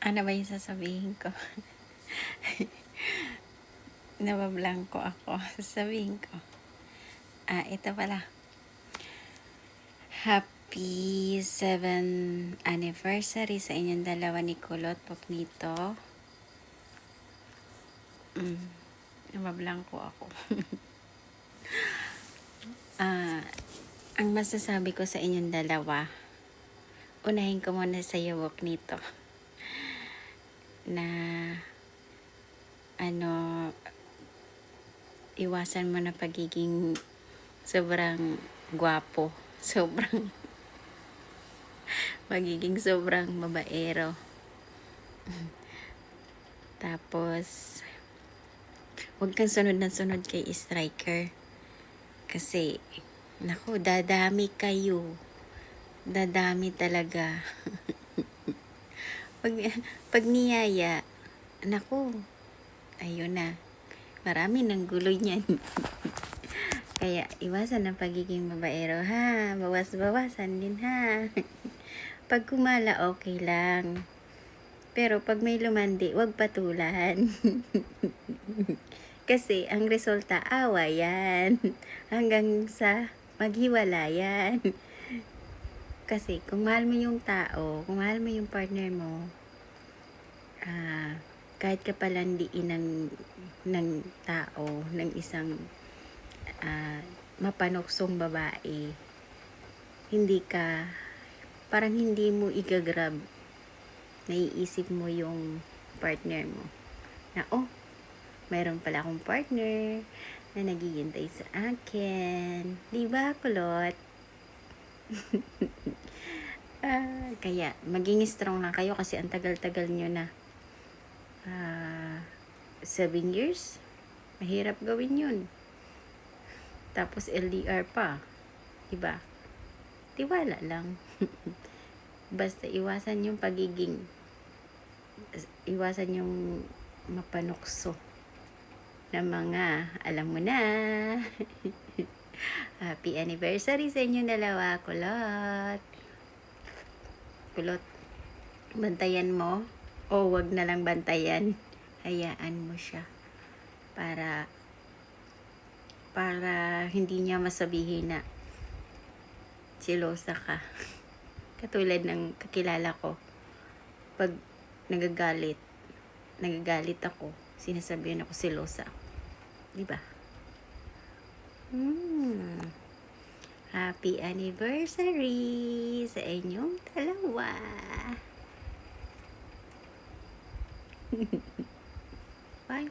Ano ba yung sasabihin ko? Nabablanko ako. Sasabihin ko. Ito pala. Happy 7th anniversary sa inyong dalawa ni Kulot Popnito. Nabablanko ako. Ang masasabi ko sa inyong dalawa, unahin ko muna sa iyo, Popnito, na iwasan mo na pagiging sobrang gwapo, sobrang magiging sobrang babaero. Tapos huwag kang sunod na sunod kay Striker, kasi naku, dadami kayo, dadami talaga. pag niyaya, naku, ayun na, marami ng gulo niyan. Kaya iwasan ang pagiging babaero, ha. Bawas-bawasan din, ha. Pag kumala, okay lang. Pero pag may lumandi, wag patulan. Kasi ang resulta, awa yan. Hanggang sa maghiwala yan. Kasi kung mahal mo yung tao, kung mahal mo yung partner mo, kahit kapalandiin ng tao, ng isang mapanuksong babae, parang hindi mo igagrab, naiisip mo yung partner mo na, mayroon pala akong partner na naghihintay sa akin. Diba, Kulot? Kaya maging strong lang kayo, kasi ang tagal-tagal nyo na. 7 years, mahirap gawin yun. Tapos LDR pa, diba? Tiwala lang. Basta iwasan yung mapanukso na mga, alam mo na. Happy anniversary sa inyong dalawa, Kulot. Kulot, bantayan mo, o wag na lang bantayan, hayaan mo siya para hindi niya masabihin na selosa ka. Katulad ng kakilala ko, pag nagagalit ako, sinasabihan ako selosa, diba? Happy anniversary sa inyong dalawa. Bye.